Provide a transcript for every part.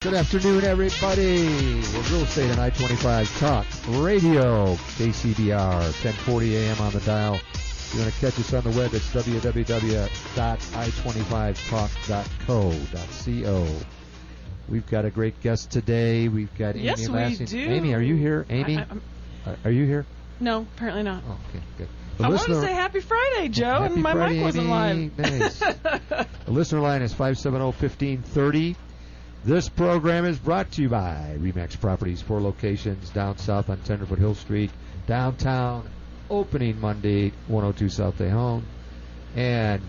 Good afternoon, everybody. We're Real Estate on I-25 Talk Radio, KCBR, 1040 AM on the dial. If you want to catch us on the web, it's www.i25talk.co. We've got a great guest today. We've got Amy Yes, Lassing. we do. Amy, are you here? Amy, are you here? No, apparently not. Oh, okay, good. I wanted to say Happy Friday, Joe, Happy and my Friday, mic wasn't Amy. live. Nice. The listener line is 570-1530. This program is brought to you by RE/MAX Properties, 4 locations down south on Tenderfoot Hill Street, downtown, opening Monday, 102 South Tejon, and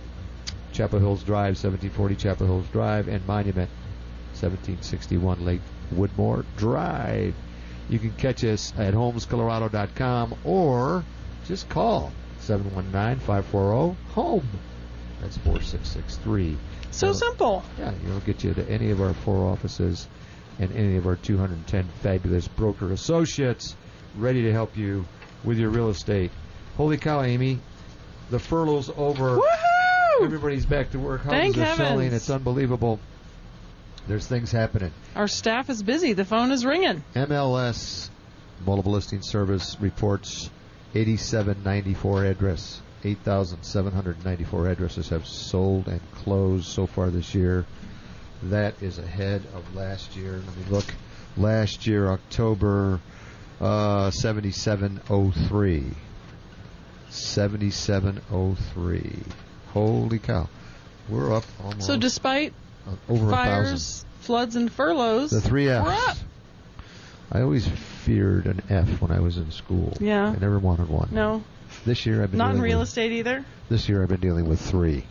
Chapel Hills Drive, 1740 Chapel Hills Drive, and Monument, 1761 Lake Woodmore Drive. You can catch us at homescolorado.com or just call 719-540-HOME. That's 4663. So simple. Yeah, it'll get you to any of our 4 offices and any of our 210 fabulous broker associates ready to help you with your real estate. Holy cow, Amy. The furlough's over. Woohoo! Everybody's back to work. Thank Houses are heavens. selling. It's unbelievable. There's things happening. Our staff is busy. The phone is ringing. MLS, Multiple Listing Service, reports 8794 address. 8,794 addresses have sold and closed so far this year. That is ahead of last year. Let me look. Last year, October, 7703. 7703. Holy cow. We're up almost. So despite over fires, floods, and furloughs, the 3 Fs. we're up. I always feared an F when I was in school. Yeah. I never wanted one. No. This year I've been Not in dealing real with, estate either. This year I've been dealing with 3.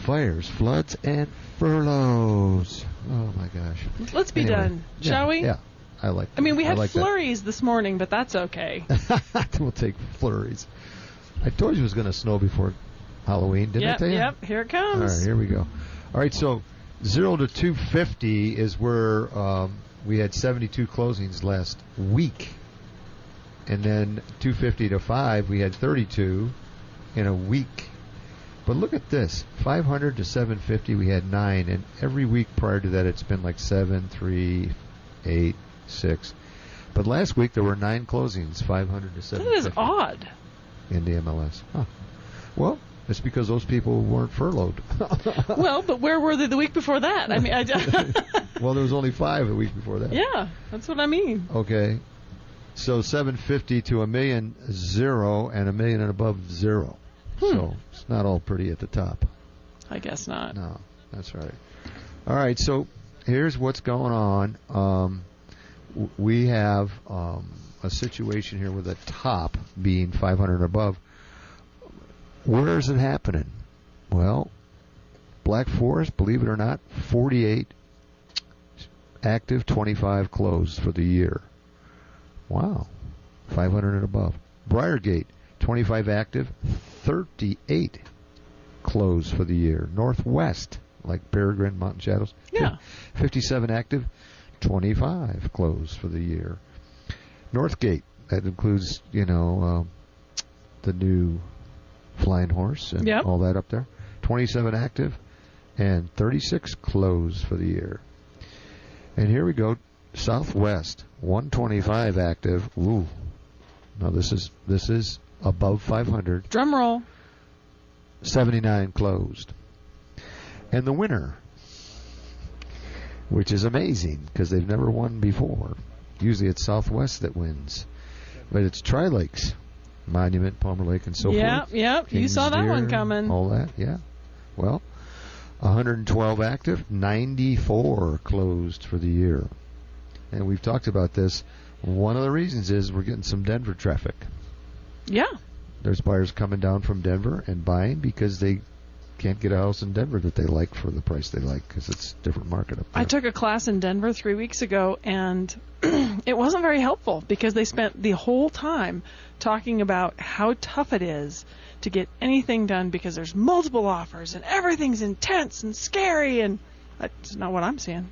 Fires, floods, and furloughs. Oh my gosh. Let's be done, shall we? Yeah, I like that. I mean, we had like flurries this morning, but that's okay. that. We'll take flurries. I told you it was going to snow before Halloween, didn't I tell you? Yep, here it comes. All right, here we go. All right, so 0 to 250 is where we had 72 closings last week. And then 250 to 5, we had 32 in a week. But look at this. 500 to 750, we had 9. And every week prior to that, it's been like 7, 3, 8, 6. But last week, there were 9 closings, 500 to 750. That is odd. In the MLS. Huh. Well, it's because those people weren't furloughed. Well, but where were they the week before that? I mean, Well, there was only 5 the week before that. Yeah, that's what I mean. Okay. So 750 to $1 million, 0, and $1 million and above, 0. So it's not all pretty at the top. I guess not. No, that's right. All right, so here's what's going on. We have a situation here with the top being 500 and above. Where is it happening? Well, Black Forest, believe it or not, 48 active, 25 closed for the year. Wow, 500 and above. Briargate, 25 active, 38 closed for the year. Northwest, like Peregrine, Mountain Shadows, Yeah. 57 active, 25 closed for the year. Northgate, that includes, the new Flying Horse and all that up there. 27 active and 36 closed for the year. And here we go. Southwest, 125 active. Ooh. Now this is above 500. Drum roll. 79 closed. And the winner, which is amazing because they've never won before. Usually it's Southwest that wins. But it's Tri-Lakes, Monument, Palmer Lake, and so forth. Yep. You saw that one coming. All that, yeah. Well, 112 active, 94 closed for the year. And we've talked about this. One of the reasons is we're getting some Denver traffic. Yeah. There's buyers coming down from Denver and buying because they can't get a house in Denver that they like for the price they like because it's a different market up there. I took a class in Denver 3 weeks ago, and it wasn't very helpful because they spent the whole time talking about how tough it is to get anything done because there's multiple offers and everything's intense and scary, and that's not what I'm seeing.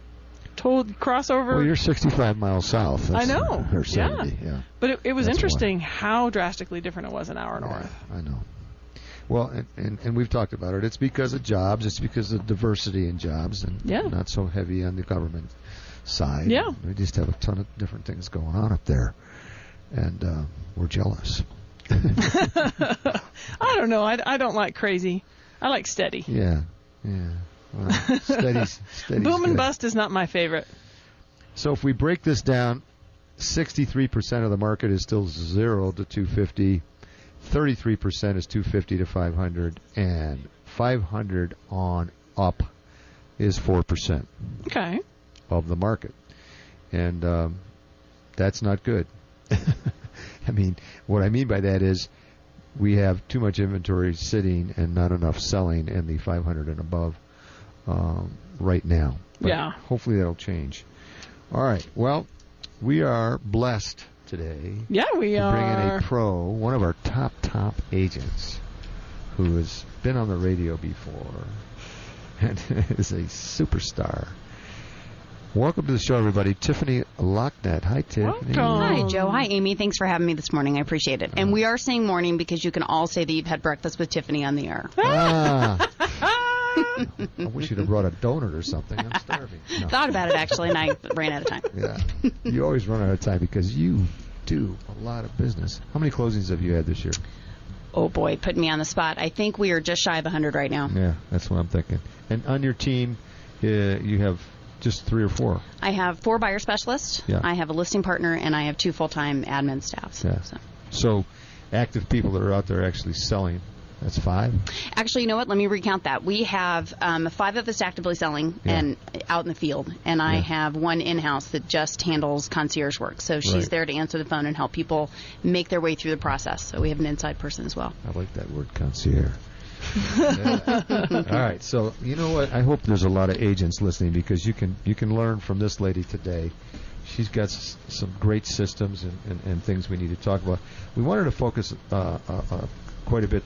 Told crossover. Well, you're 65 miles south. I know. Or 70, yeah. But it was That's interesting how drastically different it was an hour north. I know. Well, and we've talked about it. It's because of jobs. It's because of diversity in jobs, and not so heavy on the government side. Yeah. We just have a ton of different things going on up there, and we're jealous. I don't know. I don't like crazy. I like steady. Yeah. Well, steady's Boom and good. bust is not my favorite. So if we break this down, 63% of the market is still 0 to 250. 33% is 250 to 500, and 500 on up is 4% Okay. of the market, and that's not good. I mean, what I mean by that is we have too much inventory sitting and not enough selling in the 500 and above right now. But Yeah. hopefully that'll change. All right. Well, we are blessed today. Yeah, we to bring in are. a pro, one of our top agents, who has been on the radio before and is a superstar. Welcome to the show, everybody. Tiffany Lachnidt. Hi, Tiffany. Welcome. Hi, Joe. Hi, Amy. Thanks for having me this morning. I appreciate it. And we are saying morning because you can all say that you've had breakfast with Tiffany on the air. Ah. I wish you'd have brought a donut or something. I'm starving. No. Thought about it, actually, and I ran out of time. Yeah. You always run out of time because you do a lot of business. How many closings have you had this year? Oh, boy, putting me on the spot. I think we are just shy of 100 right now. Yeah, that's what I'm thinking. And on your team, you have just 3 or 4. I have 4 buyer specialists. Yeah. I have a listing partner, and I have 2 full-time admin staff. Yeah. So active people that are out there actually selling, that's 5? Actually, you know what? Let me recount that. We have 5 of us actively selling and out in the field, and I have 1 in-house that just handles concierge work. So she's there to answer the phone and help people make their way through the process. So we have an inside person as well. I like that word, concierge. All right, so you know what? I hope there's a lot of agents listening because you can learn from this lady today. She's got some great systems and things we need to talk about. We wanted to focus quite a bit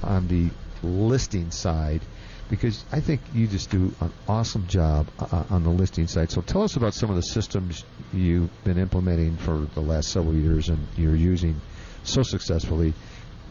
on the listing side because I think you just do an awesome job on the listing side. So tell us about some of the systems you've been implementing for the last several years and you're using so successfully.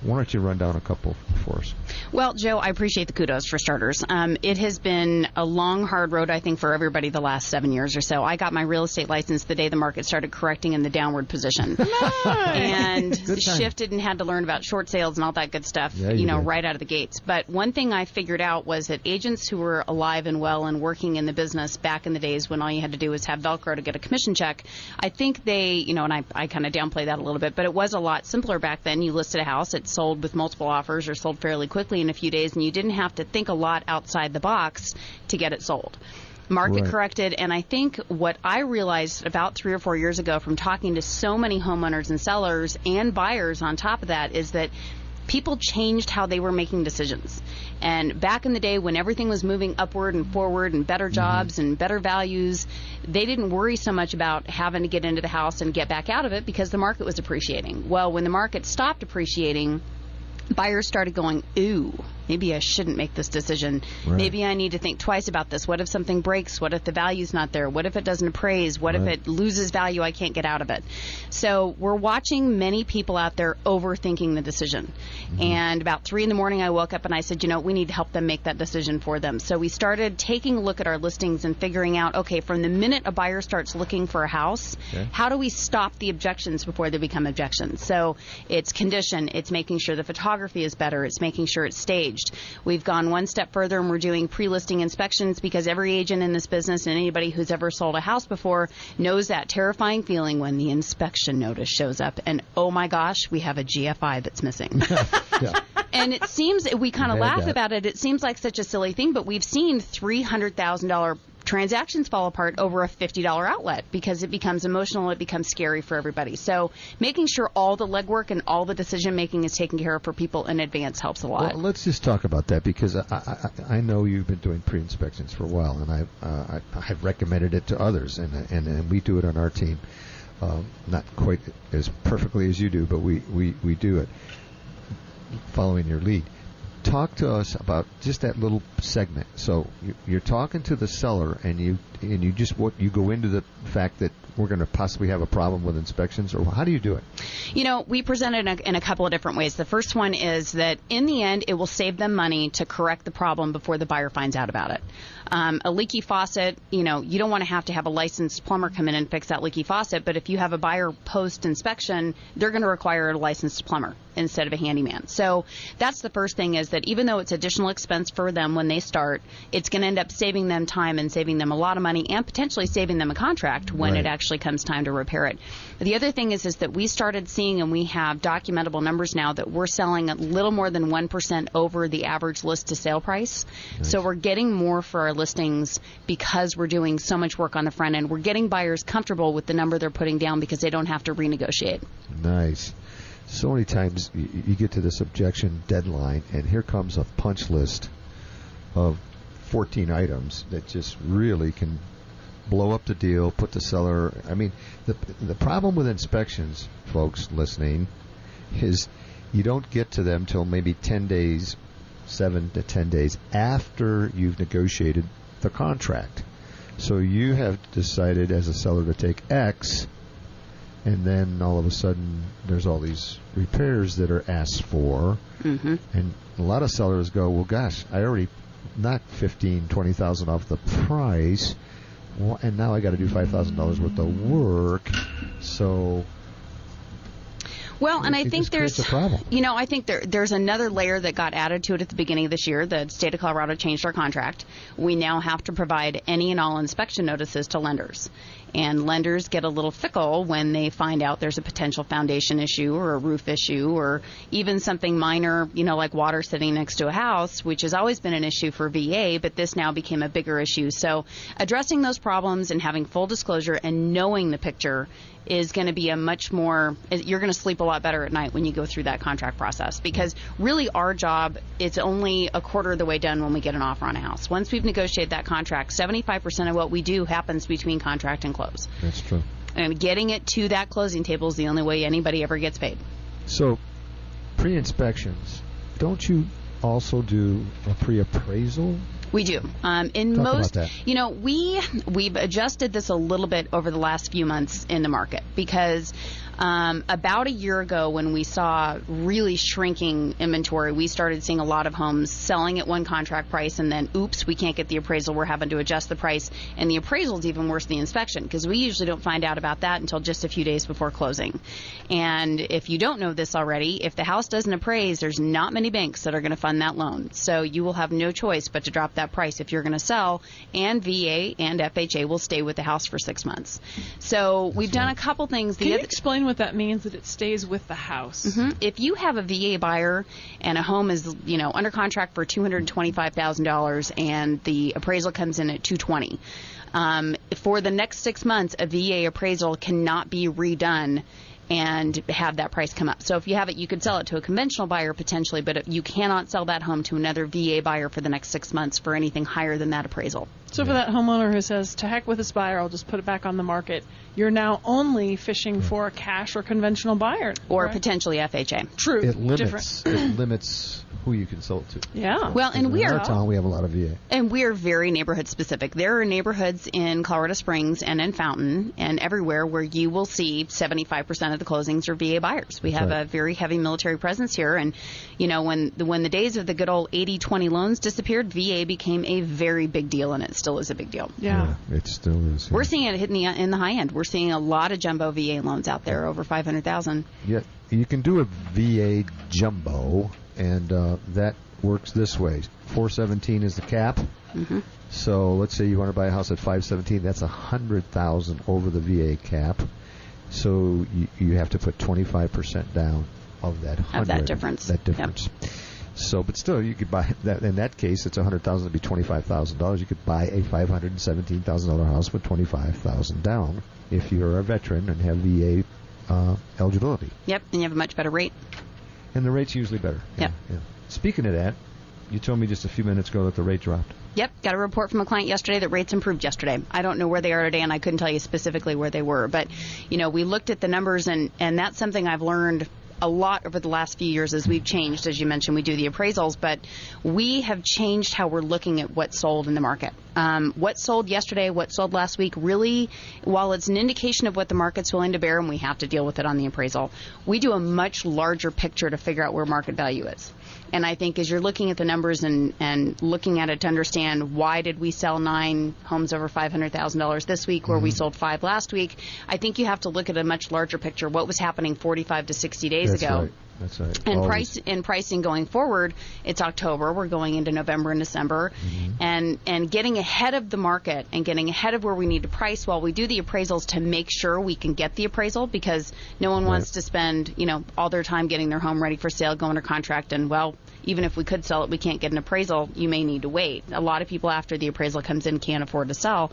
Why don't you run down a couple for us? Well, Joe, I appreciate the kudos for starters. It has been a long, hard road, I think, for everybody the last 7 years or so. I got my real estate license the day the market started correcting in the downward position. And shifted and had to learn about short sales and all that good stuff, right out of the gates. But one thing I figured out was that agents who were alive and well and working in the business back in the days when all you had to do was have Velcro to get a commission check, I think they, and I kind of downplay that a little bit, but it was a lot simpler back then. You listed a house, it sold with multiple offers or sold fairly quickly in a few days, and you didn't have to think a lot outside the box to get it sold. Market corrected, and I think what I realized about 3 or 4 years ago from talking to so many homeowners and sellers and buyers on top of that is that people changed how they were making decisions. And back in the day when everything was moving upward and forward and better jobs and better values, they didn't worry so much about having to get into the house and get back out of it because the market was appreciating. Well, when the market stopped appreciating, buyers started going, ooh, maybe I shouldn't make this decision. Right. Maybe I need to think twice about this. What if something breaks? What if the value's not there? What if it doesn't appraise? What if it loses value? I can't get out of it. So we're watching many people out there overthinking the decision. And about 3 in the morning, I woke up and I said, we need to help them make that decision for them. So we started taking a look at our listings and figuring out, okay, from the minute a buyer starts looking for a house, how do we stop the objections before they become objections? So it's condition. It's making sure the photography is better. It's making sure it's staged. We've gone one step further and we're doing pre-listing inspections because every agent in this business and anybody who's ever sold a house before knows that terrifying feeling when the inspection notice shows up and, oh my gosh, we have a GFI that's missing. And it seems, we kind of laugh about it, it seems like such a silly thing, but we've seen $300,000 transactions fall apart over a $50 outlet because it becomes emotional, it becomes scary for everybody. So making sure all the legwork and all the decision making is taken care of for people in advance helps a lot. Well, let's just talk about that because I know you've been doing pre-inspections for a while, and I've recommended it to others, and we do it on our team. Not quite as perfectly as you do, but we do it following your lead. talk to us about just that little segment. So you're talking to the seller, and you go into the fact that we're going to possibly have a problem with inspections, or how do you do it? We present it in a couple of different ways. The first one is that in the end, it will save them money to correct the problem before the buyer finds out about it. A leaky faucet, you don't want to have a licensed plumber come in and fix that leaky faucet, but if you have a buyer post-inspection, they're going to require a licensed plumber instead of a handyman. So that's the first thing, is that even though it's additional expense for them when they start, it's going to end up saving them time and saving them a lot of money, and potentially saving them a contract when it actually comes time to repair it. The other thing is that we started seeing, and we have documentable numbers now, that we're selling a little more than 1% over the average list to sale price. Nice. So we're getting more for our listings because we're doing so much work on the front end. We're getting buyers comfortable with the number they're putting down because they don't have to renegotiate. Nice. So many times you get to this objection deadline, and here comes a punch list of 14 items that just really can blow up the deal, put the seller. I mean, the problem with inspections, folks listening, is you don't get to them till maybe 10 days, 7 to 10 days after you've negotiated the contract. So you have decided as a seller to take X, and then all of a sudden there's all these repairs that are asked for. Mm-hmm. And a lot of sellers go, well, gosh, I already knocked $15,000, $20,000 off the price, and now I got to do $5,000 worth of work. So, well, and I think there's a problem. I think there's another layer that got added to it at the beginning of this year. The state of Colorado changed our contract. We now have to provide any and all inspection notices to lenders. And lenders get a little fickle when they find out there's a potential foundation issue or a roof issue, or even something minor, like water sitting next to a house, which has always been an issue for VA, but this now became a bigger issue. So addressing those problems and having full disclosure and knowing the picture is going to be a much more, you're going to sleep a lot better at night when you go through that contract process, because really our job, it's only a quarter of the way done when we get an offer on a house. Once we've negotiated that contract, 75% of what we do happens between contract and close. That's true. And getting it to that closing table is the only way anybody ever gets paid. So, pre-inspections, don't you also do a pre-appraisal? We do. In Talk most, about that. We've adjusted this a little bit over the last few months in the market, because about a year ago, when we saw really shrinking inventory, we started seeing a lot of homes selling at one contract price, and then, oops, we can't get the appraisal. We're having to adjust the price, and the appraisal is even worse than the inspection, because we usually don't find out about that until just a few days before closing. And if you don't know this already, if the house doesn't appraise, there's not many banks that are going to fund that loan. So you will have no choice but to drop that price if you're going to sell, and VA and FHA will stay with the house for 6 months. So we've done a couple things. Can you explain what that means, that it stays with the house? Mm-hmm. If you have a VA buyer and a home is, under contract for $225,000 and the appraisal comes in at $220,000, for the next 6 months, a VA appraisal cannot be redone and have that price come up. So if you have it, you could sell it to a conventional buyer potentially, but you cannot sell that home to another VA buyer for the next 6 months for anything higher than that appraisal. So for that homeowner who says, to heck with this buyer, I'll just put it back on the market, you're now only fishing for a cash or conventional buyer. Or right? Potentially FHA. True. It limits who you can sell it to. Yeah. Well, and in our town, we have a lot of VA. And we are very neighborhood specific. There are neighborhoods in Colorado Springs and in Fountain and everywhere where you will see 75% of the closings are VA buyers. We have a very heavy military presence here, and when the days of the good old 80-20 loans disappeared, VA became a very big deal, and it still is a big deal. Yeah, it still is. We're seeing it hitting in the high end. We're seeing a lot of jumbo VA loans out there, over $500,000. Yeah, you can do a VA jumbo, and that works this way. 417 is the cap. Mm-hmm. So let's say you want to buy a house at 517. That's $100,000 over the VA cap. So you have to put 25% down of that 100. Of that difference. Yep. So, but still, you could buy that. In that case, it's $100,000 to be $25,000. You could buy a $517,000 house with $25,000 down if you're a veteran and have VA eligibility. Yep, and you have a much better rate. And the rate's usually better. Yep. Yeah. Speaking of that, you told me just a few minutes ago that the rate dropped. Yep, got a report from a client yesterday that rates improved yesterday. I don't know where they are today, and I couldn't tell you specifically where they were. But, we looked at the numbers, and that's something I've learned a lot over the last few years as we've changed. As you mentioned, we do the appraisals, but we have changed how we're looking at what sold in the market. What sold yesterday, what sold last week, really, while it's an indication of what the market's willing to bear, and we have to deal with it on the appraisal, we do a much larger picture to figure out where market value is. And I think as you're looking at the numbers and looking at it to understand why did we sell 9 homes over $500,000 this week where we sold 5 last week, I think you have to look at a much larger picture. What was happening 45 to 60 days ago? Right. That's right. And pricing going forward, it's October. We're going into November and December, and getting ahead of the market and getting ahead of where we need to price while we do the appraisals to make sure we can get the appraisal, because no one wants to spend all their time getting their home ready for sale, go under contract, and even if we could sell it, we can't get an appraisal. You may need to wait. A lot of people after the appraisal comes in can't afford to sell.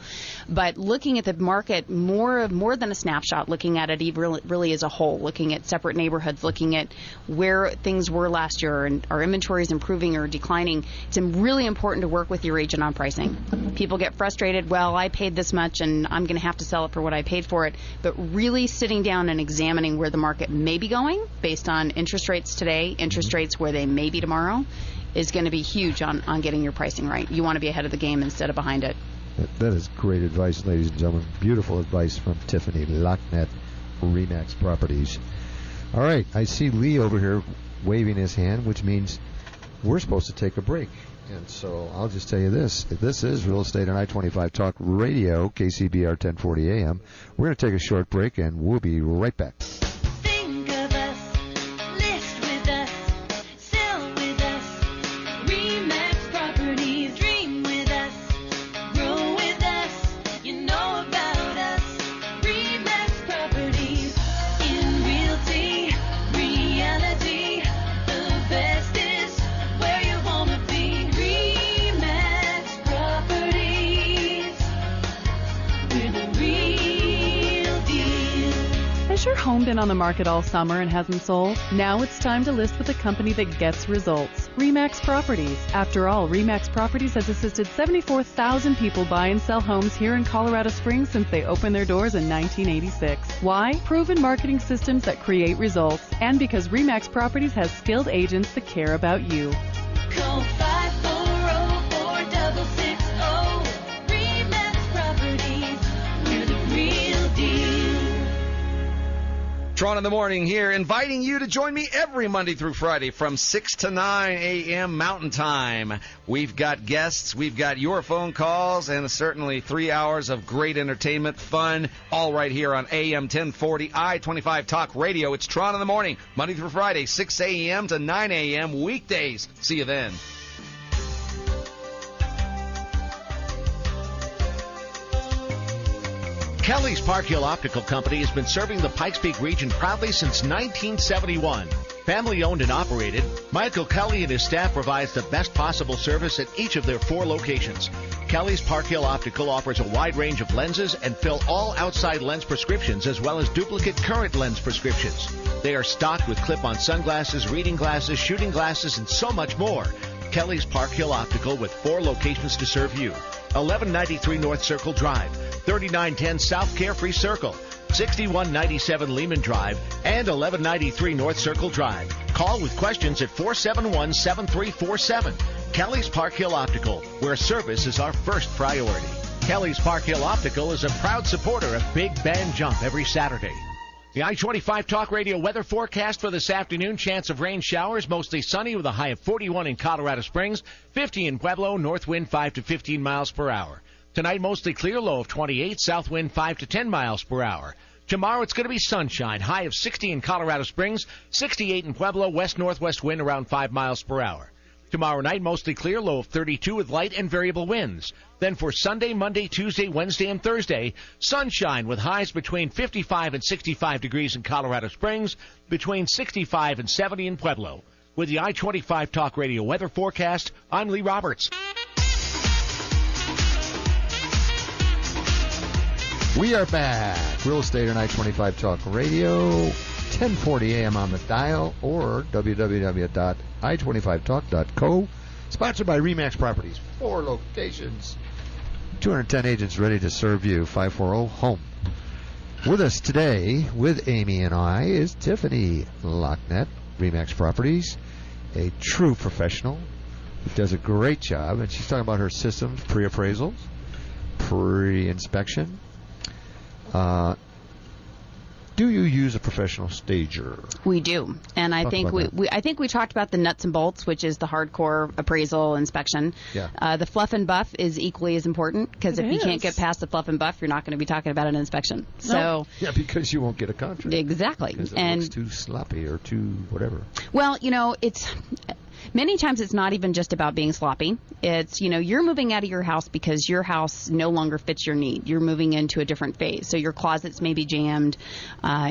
But looking at the market more than a snapshot, looking at it really as a whole, looking at separate neighborhoods, looking at where things were last year and our inventory is improving or declining, it's really important to work with your agent on pricing. People get frustrated, well, I paid this much and I'm going to have to sell it for what I paid for it. But really sitting down and examining where the market may be going based on interest rates today, interest rates where they may be tomorrow, is going to be huge on getting your pricing right. You want to be ahead of the game instead of behind it. That is great advice, ladies and gentlemen. Beautiful advice from Tiffany Lachnidt, RE/MAX Properties. All right, I see Lee over here waving his hand, which means we're supposed to take a break. And so I'll just tell you this. This is Real Estate on I-25 Talk Radio, KCBR 1040 AM. We're going to take a short break, and we'll be right back. Think of us, list with us, sell with us, RE/MAX Properties, dream with us, grow with us, you know about us, RE/MAX Properties, in realty, reality, the best is where you want to be, RE/MAX Properties, we're the real deal. Has your home been on the market all summer and hasn't sold? Now it's time to list with a company that gets results. RE/MAX Properties. After all, RE/MAX Properties has assisted 74,000 people buy and sell homes here in Colorado Springs since they opened their doors in 1986. Why? Proven marketing systems that create results. And because RE/MAX Properties has skilled agents that care about you. Call 540-4660. RE/MAX Properties. We're the real deal. Tron in the morning here, inviting you to join me every Monday through Friday from 6 to 9 a.m. Mountain Time. We've got guests, we've got your phone calls, and certainly 3 hours of great entertainment, fun, all right here on AM 1040 I-25 Talk Radio. It's Tron in the morning, Monday through Friday, 6 a.m. to 9 a.m. weekdays. See you then. Kelly's Park Hill Optical Company has been serving the Pikes Peak region proudly since 1971. Family owned and operated, Michael Kelly and his staff provides the best possible service at each of their 4 locations. Kelly's Park Hill Optical offers a wide range of lenses and fill all outside lens prescriptions as well as duplicate current lens prescriptions. They are stocked with clip-on sunglasses, reading glasses, shooting glasses, and so much more. Kelly's Park Hill Optical with 4 locations to serve you. 1193 North Circle Drive, 3910 South Carefree Circle, 6197 Lehman Drive, and 1193 North Circle Drive. Call with questions at 471-7347. Kelly's Park Hill Optical, where service is our first priority. Kelly's Park Hill Optical is a proud supporter of Big Band Jump every Saturday. The I-25 Talk Radio weather forecast for this afternoon. Chance of rain showers, mostly sunny with a high of 41 in Colorado Springs, 50 in Pueblo, north wind 5 to 15 miles per hour. Tonight, mostly clear, low of 28, south wind 5 to 10 miles per hour. Tomorrow, it's going to be sunshine, high of 60 in Colorado Springs, 68 in Pueblo, west-northwest wind around 5 miles per hour. Tomorrow night, mostly clear, low of 32 with light and variable winds. Then for Sunday, Monday, Tuesday, Wednesday, and Thursday, sunshine with highs between 55 and 65 degrees in Colorado Springs, between 65 and 70 in Pueblo. With the I-25 Talk Radio weather forecast, I'm Lee Roberts. We are back. Real Estate on I-25 Talk Radio, 1040 AM on the dial, or www.i25talk.co. Sponsored by RE/MAX Properties. 4 locations. 210 agents ready to serve you. 540-HOME. With us today, with Amy and I, is Tiffany Lachnidt, Remax Properties, a true professional who does a great job, and she's talking about her systems, pre-appraisals, pre-inspection. Do you use a professional stager? We do, and I Talk think about we talked about the nuts and bolts, which is the hardcore appraisal inspection. Yeah. The fluff and buff is equally as important, because if you can't get past the fluff and buff, you're not going to be talking about an inspection. So Yeah, because you won't get a contract. exactly, Because it and looks too sloppy or too whatever. well, it's many times it's not even just about being sloppy. It's, you're moving out of your house because your house no longer fits your need. You're moving into a different phase. So your closets may be jammed.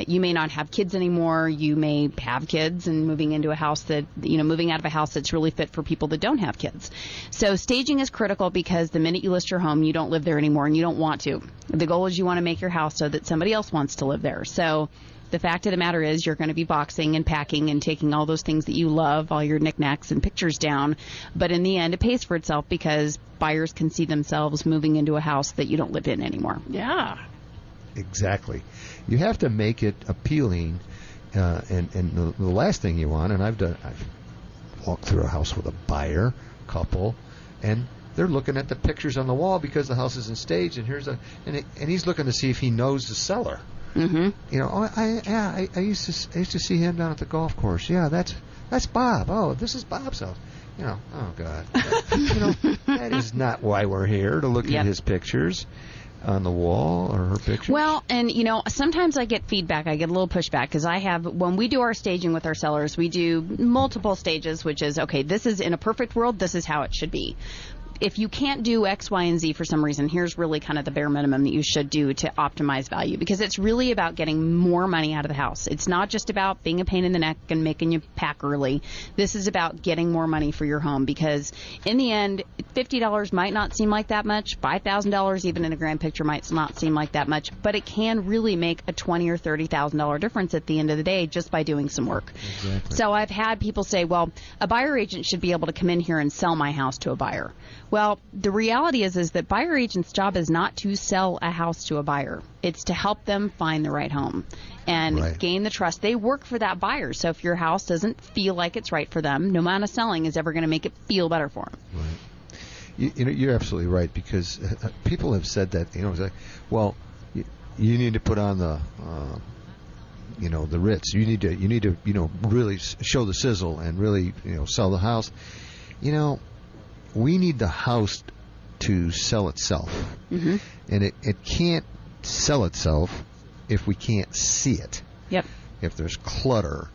You may not have kids anymore. You may have kids and moving into a house that, moving out of a house that's really fit for people that don't have kids. So staging is critical, because the minute you list your home, you don't live there anymore and you don't want to. The goal is you want to make your house so that somebody else wants to live there. So the fact of the matter is, you're going to be boxing and packing and taking all those things that you love, all your knickknacks and pictures down. But in the end, it pays for itself, because buyers can see themselves moving into a house that you don't live in anymore. Yeah. Exactly. You have to make it appealing, and the last thing you want, and I've walked through a house with a buyer couple, and they're looking at the pictures on the wall because the house isn't staged, and and he's looking to see if he knows the seller. Mm-hmm. I used to see him down at the golf course. Yeah, that's Bob. Oh, this is Bob's house. Oh God. That is not why we're here, to look at his pictures on the wall, or her pictures. Well, and sometimes I get feedback. I get a little pushback, because when we do our staging with our sellers, we do multiple stages, which is, okay, this is, in a perfect world, this is how it should be. If you can't do X, Y, and Z for some reason, here's really kind of the bare minimum that you should do to optimize value, because it's really about getting more money out of the house. It's not just about being a pain in the neck and making you pack early. This is about getting more money for your home, because in the end, $50 might not seem like that much. $5,000 even in a grand picture might not seem like that much, but it can really make a $20,000 or $30,000 difference at the end of the day, just by doing some work. Exactly. So I've had people say, well, a buyer agent should be able to come in here and sell my house to a buyer. Well, the reality is that buyer agent's job is not to sell a house to a buyer. It's to help them find the right home and gain the trust. They work for that buyer. So if your house doesn't feel like it's right for them, no amount of selling is ever going to make it feel better for them. Right. You're absolutely right, because people have said that. It's like, well, you need to put on the Ritz. You need to really show the sizzle and really sell the house. We need the house to sell itself. Mm-hmm. And it can't sell itself if we can't see it. Yep. If there's clutter,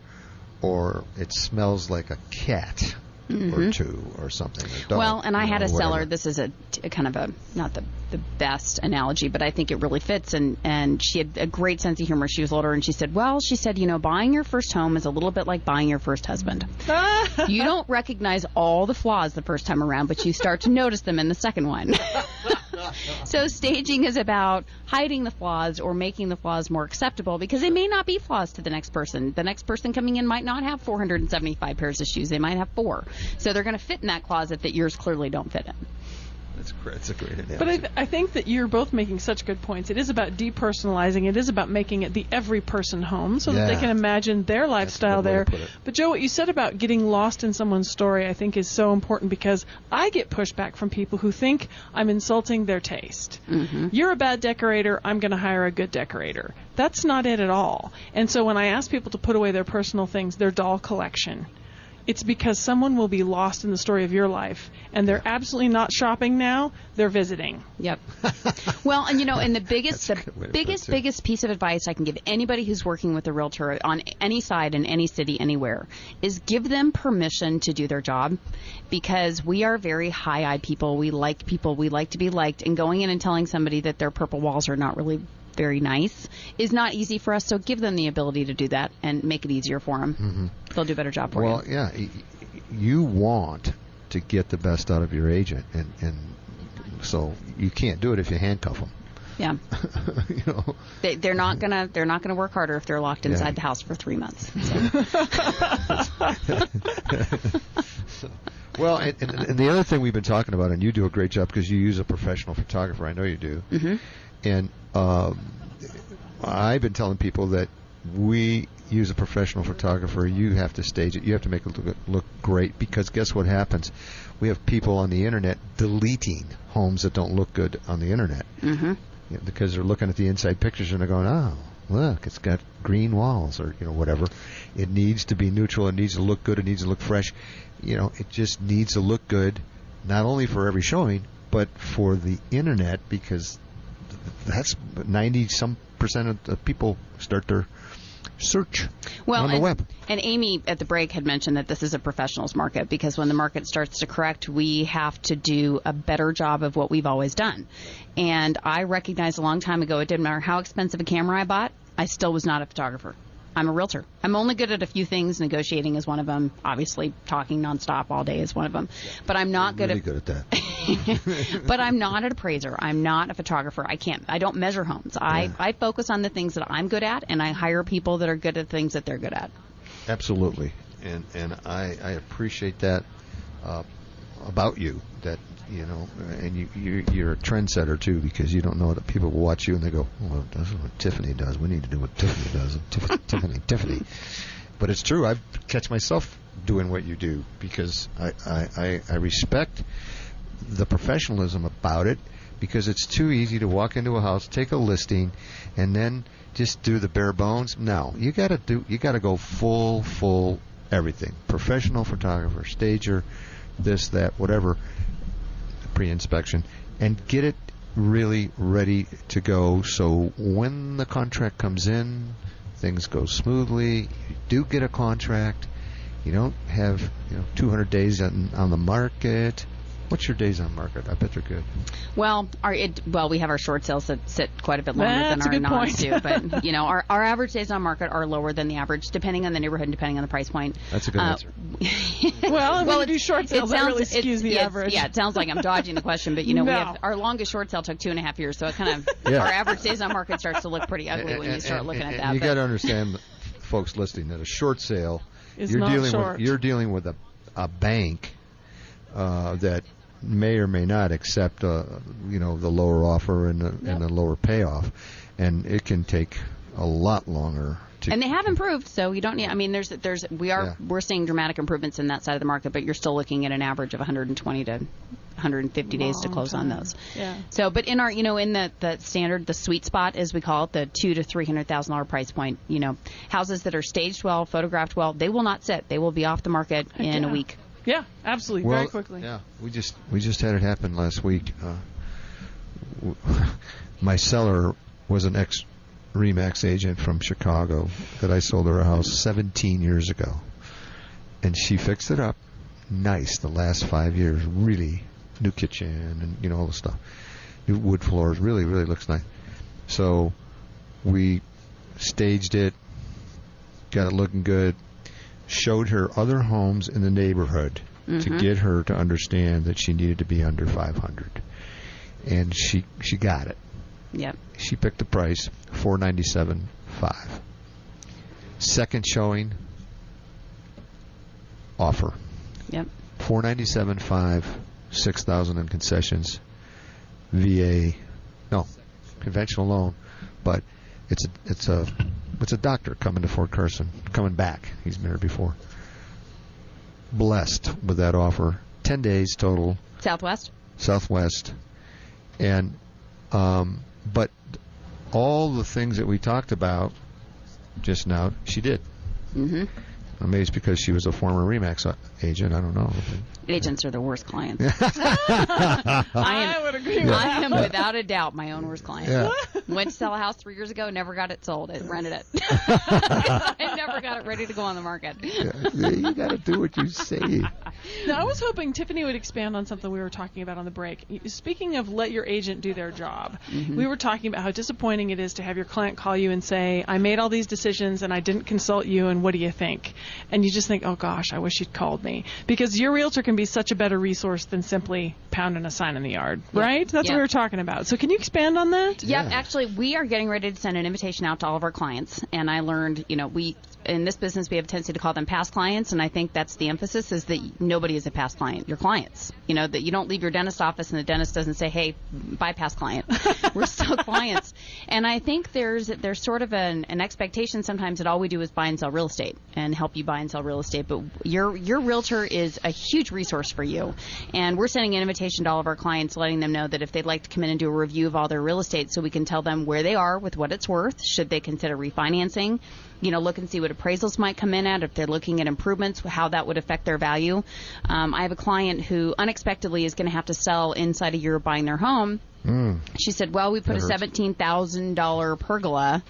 or it smells like a cat or two or something. A dog, well, and I had a seller. whatever. This is a kind of a, not the best analogy, but I think it really fits. And she had a great sense of humor. She was older, and she said, buying your first home is a little bit like buying your first husband. You don't recognize all the flaws the first time around, but you start to notice them in the second one. So staging is about hiding the flaws or making the flaws more acceptable, because they may not be flaws to the next person. The next person coming in might not have 475 pairs of shoes. They might have 4. So they're going to fit in that closet that yours clearly don't fit in. That's a great analogy. But I think that you're both making such good points. It is about depersonalizing. It is about making it the every person home, so that they can imagine their lifestyle there. But Joe, what you said about getting lost in someone's story, I think, is so important, because I get pushback from people who think I'm insulting their taste. Mm-hmm. You're a bad decorator, I'm going to hire a good decorator. That's not it at all. And so when I ask people to put away their personal things, their doll collection, it's because someone will be lost in the story of your life, and they're absolutely not shopping now, they're visiting. Yep. Well, and and the biggest piece of advice I can give anybody who's working with a realtor on any side, in any city, anywhere, is give them permission to do their job, because we are very high-eyed people. We like to be liked, and going in and telling somebody that their purple walls are not really very nice is not easy for us. So give them the ability to do that and make it easier for them. Mm-hmm. They'll do a better job for you. Well, yeah, you want to get the best out of your agent, and so you can't do it if you handcuff them. Yeah. They're not gonna work harder if they're locked inside the house for 3 months. So. Well, and the other thing we've been talking about, and you do a great job because you use a professional photographer. I know you do. Mm-hmm. And I've been telling people that we use a professional photographer. You have to stage it. You have to make it look great, because guess what happens? We have people on the internet deleting homes that don't look good on the internet. Mm-hmm. Because they're looking at the inside pictures and they're going, oh, look, it's got green walls, or whatever. It needs to be neutral. It needs to look good. It needs to look fresh. It just needs to look good, not only for every showing, but for the internet, because that's 90% of the people start their search on the web. And Amy at the break had mentioned that this is a professionals market, because when the market starts to correct, we have to do a better job of what we've always done. And I recognized a long time ago, it didn't matter how expensive a camera I bought, I still was not a photographer. I'm a realtor. I'm only good at a few things. Negotiating is one of them. Obviously, talking nonstop all day is one of them. But I'm not good at that. But I'm not an appraiser. I'm not a photographer. I don't measure homes. I focus on the things that I'm good at, and I hire people that are good at things that they're good at. Absolutely. And I appreciate that about you, that and you're a trendsetter too, because you don't know that people will watch you and they go, well, that's what Tiffany does. We need to do what Tiffany does. Tiffany. But it's true. I catch myself doing what you do, because I respect the professionalism about it, because it's too easy to walk into a house, take a listing, and then just do the bare bones. No, you got to go full everything. Professional photographer, stager, this, that, whatever, pre-inspection, and get it really ready to go, so when the contract comes in, things go smoothly. You do get a contract. You don't have 200 days on the market. What's your days on market? I bet they're good. Well, we have our short sales that sit quite a bit longer That's than our a good non do. But our average days on market are lower than the average, depending on the neighborhood and depending on the price point. That's a good answer. When you do short sales, that really skews the average. Yeah, it sounds like I'm dodging the question, but we have our longest short sale took 2.5 years, so it kind of our average days on market starts to look pretty ugly when you start looking at that. You got to understand, folks listening, that a short sale, you're dealing with a bank that may or may not accept the lower offer and the lower payoff, and it can take a lot longer. And they have improved, so you don't need. I mean, we're seeing dramatic improvements in that side of the market, but you're still looking at an average of 120 to 150 days to close on those. Yeah. So, but in our, in the standard, the sweet spot, as we call it, the $200,000 to $300,000 price point, houses that are staged well, photographed well, they will not sit. They will be off the market in a week. Yeah, absolutely, very quickly. Yeah, we just had it happen last week. My seller was an ex-RE/MAX agent from Chicago that I sold her a house 17 years ago, and she fixed it up nice the last 5 years. Really, new kitchen and all the stuff, new wood floors. Really looks nice. So we staged it, got it looking good. Showed her other homes in the neighborhood to get her to understand that she needed to be under 500, and she got it. Yep. She picked the price, $497,500. Second showing, offer. Yep. $497,500, $6,000 in concessions, conventional loan, but it's a doctor coming to Fort Carson, coming back. He's been here before. Blessed with that offer. 10 days total. Southwest. And, but all the things that we talked about just now, she did. Mm-hmm. Amazed because she was a former RE/MAX agent. I don't know. Agents are the worst clients. I would agree with that. I am without a doubt my own worst client. Yeah. Went to sell a house 3 years ago, never got it sold. It rented it. I never got it ready to go on the market. Yeah, you got to do what you say. Now, I was hoping Tiffany would expand on something we were talking about on the break. Speaking of let your agent do their job, we were talking about how disappointing it is to have your client call you and say, I made all these decisions and I didn't consult you, and what do you think? And you just think, oh gosh, I wish you'd called me. Because your realtor can be such a better resource than simply pounding a sign in the yard, right? That's what we were talking about. So can you expand on that? Yep, actually, we are getting ready to send an invitation out to all of our clients. And I learned, in this business, we have a tendency to call them past clients, and I think that's the emphasis, is that nobody is a past client. You're clients. That you don't leave your dentist office and the dentist doesn't say, hey, bye, past client. We're still clients. And I think there's sort of an expectation sometimes that all we do is buy and sell real estate and help you buy and sell real estate. But your realtor is a huge resource for you. And we're sending an invitation to all of our clients, letting them know that if they'd like to come in and do a review of all their real estate so we can tell them where they are with what it's worth, should they consider refinancing, look and see what appraisals might come in at, if they're looking at improvements, how that would affect their value. I have a client who unexpectedly is going to have to sell inside a year of buying their home. She said, well, we put a $17,000 pergola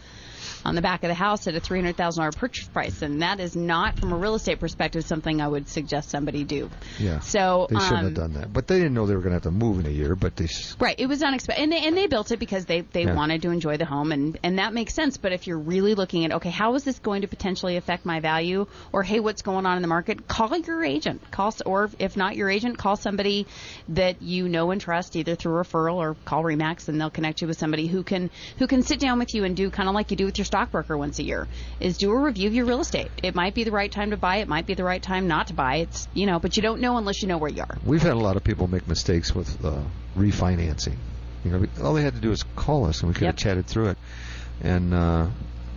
on the back of the house at a $300,000 purchase price, and that is not, from a real estate perspective, something I would suggest somebody do. Yeah. So they shouldn't have done that, but they didn't know they were going to have to move in a year. But right, it was unexpected, and they built it because they wanted to enjoy the home, and that makes sense. But if you're really looking at, okay, how is this going to potentially affect my value, or hey, what's going on in the market? Call your agent, or if not your agent, call somebody that you know and trust, either through referral or call Remax, and they'll connect you with somebody who can sit down with you and do kind of like you do with your stockbroker once a year, is do a review of your real estate. It might be the right time to buy. It might be the right time not to buy. It's, but you don't know unless you know where you are. We've had a lot of people make mistakes with refinancing. All they had to do is call us, and we could have chatted through it, and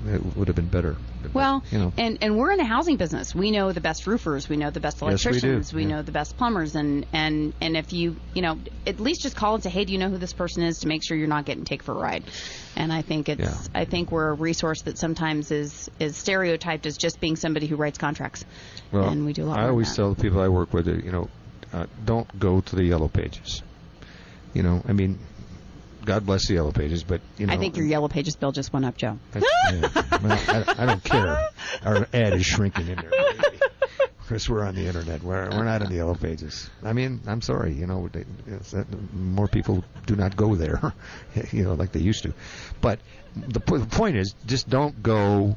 it would have been better. Well, and we're in the housing business. We know the best roofers. We know the best electricians. Yes, we know the best plumbers. And if you, at least just call and say, hey, do you know who this person is, to make sure you're not getting taken for a ride. And I think I think we're a resource that sometimes is stereotyped as just being somebody who writes contracts. Well, and we do a lot I always tell the people I work with, don't go to the yellow pages. God bless the yellow pages, but I think your yellow pages bill just went up, Joe. I don't care. Our ad is shrinking in there. Because we're on the internet. We're not in the yellow pages. I'm sorry. More people do not go there, like they used to. But the point is, just don't go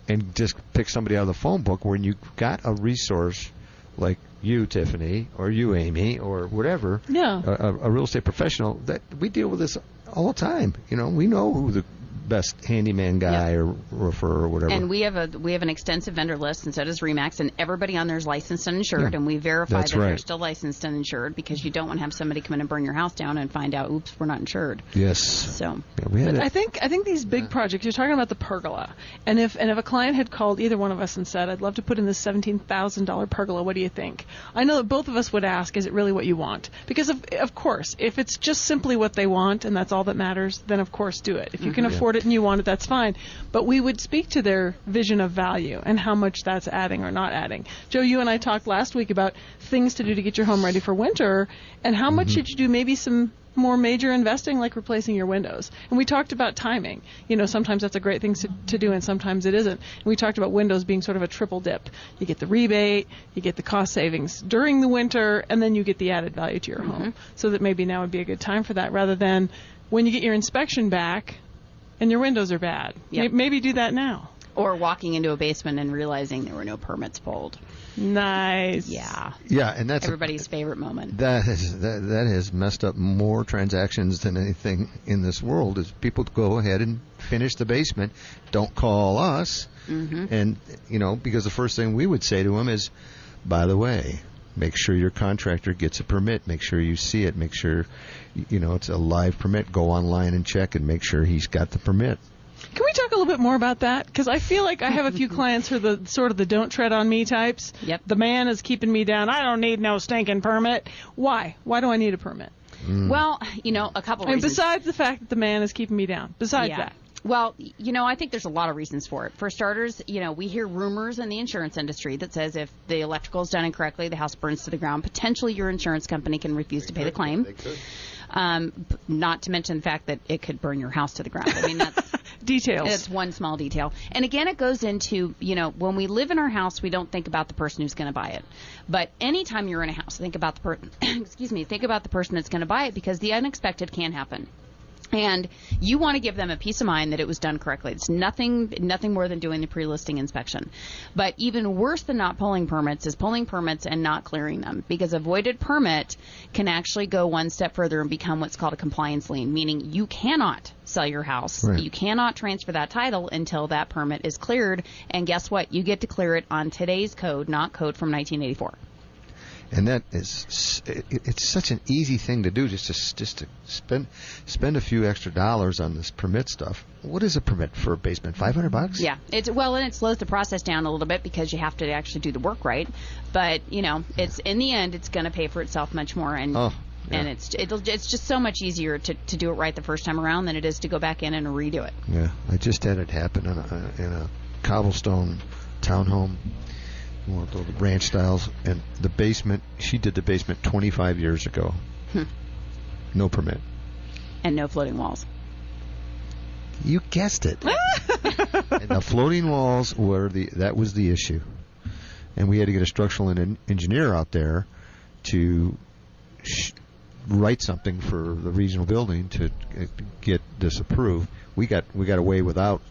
and just pick somebody out of the phone book when you've got a resource like you, Tiffany, or you, Amy, or whatever, a real estate professional, that we deal with this all the time. We know who the best handyman guy or roofer or whatever. And we have an extensive vendor list, and so does Remax, and everybody on there is licensed and insured, and we verify that they're still licensed and insured, because you don't want to have somebody come in and burn your house down and find out, oops, we're not insured. Yes. So I think these big projects, you're talking about the pergola, and if a client had called either one of us and said, I'd love to put in this $17,000 pergola, what do you think? I know that both of us would ask, is it really what you want? Because of course, if it's just simply what they want and that's all that matters, then of course do it. If you can afford it and you want it, that's fine. But we would speak to their vision of value and how much that's adding or not adding. Joe, you and I talked last week about things to do to get your home ready for winter, and how much should you do maybe some more major investing, like replacing your windows. And we talked about timing. Sometimes that's a great thing to do, and sometimes it isn't. And we talked about windows being sort of a triple dip. You get the rebate, you get the cost savings during the winter, and then you get the added value to your home. So that maybe now would be a good time for that, rather than when you get your inspection back and your windows are bad. Maybe do that now. Or walking into a basement and realizing there were no permits pulled. Nice. Yeah, and that's everybody's favorite moment. That has messed up more transactions than anything in this world. Is people go ahead and finish the basement, don't call us, and because the first thing we would say to them is, by the way, make sure your contractor gets a permit. Make sure you see it. Make sure it's a live permit. Go online and check and make sure he's got the permit. Can we talk a little bit more about that? Because I feel like I have a few clients who are the sort of the don't tread on me types. Yep. The man is keeping me down. I don't need no stinking permit. Why? Why do I need a permit? Well, a couple reasons. Besides the fact that the man is keeping me down. Besides that. Well, I think there's a lot of reasons for it. For starters, we hear rumors in the insurance industry that says if the electrical is done incorrectly, the house burns to the ground. Potentially your insurance company can refuse to pay the claim. They could. Not to mention the fact that it could burn your house to the ground. That's details. It's one small detail. And again, it goes into, when we live in our house, we don't think about the person who's going to buy it. But anytime you're in a house, think about the person. Think about the person that's going to buy it, because the unexpected can happen. And you want to give them a peace of mind that it was done correctly. It's nothing more than doing the pre-listing inspection. But even worse than not pulling permits is pulling permits and not clearing them, because a voided permit can actually go one step further and become what's called a compliance lien, meaning you cannot sell your house. Right. You cannot transfer that title until that permit is cleared. And guess what? You get to clear it on today's code, not code from 1984. And that is, it's such an easy thing to do, just to spend a few extra dollars on this permit stuff. What is a permit for a basement? $500? Yeah, and it slows the process down a little bit because you have to actually do the work right. But it's in the end, it's going to pay for itself much more, and and it's just so much easier to do it right the first time around than it is to go back in and redo it. Yeah, I just had it happen in a cobblestone townhome. One of those ranch styles, and the basement, she did the basement 25 years ago. No permit. And no floating walls. You guessed it. And the floating walls that was the issue. And we had to get a structural engineer out there to write something for the regional building to get this approved. We got away without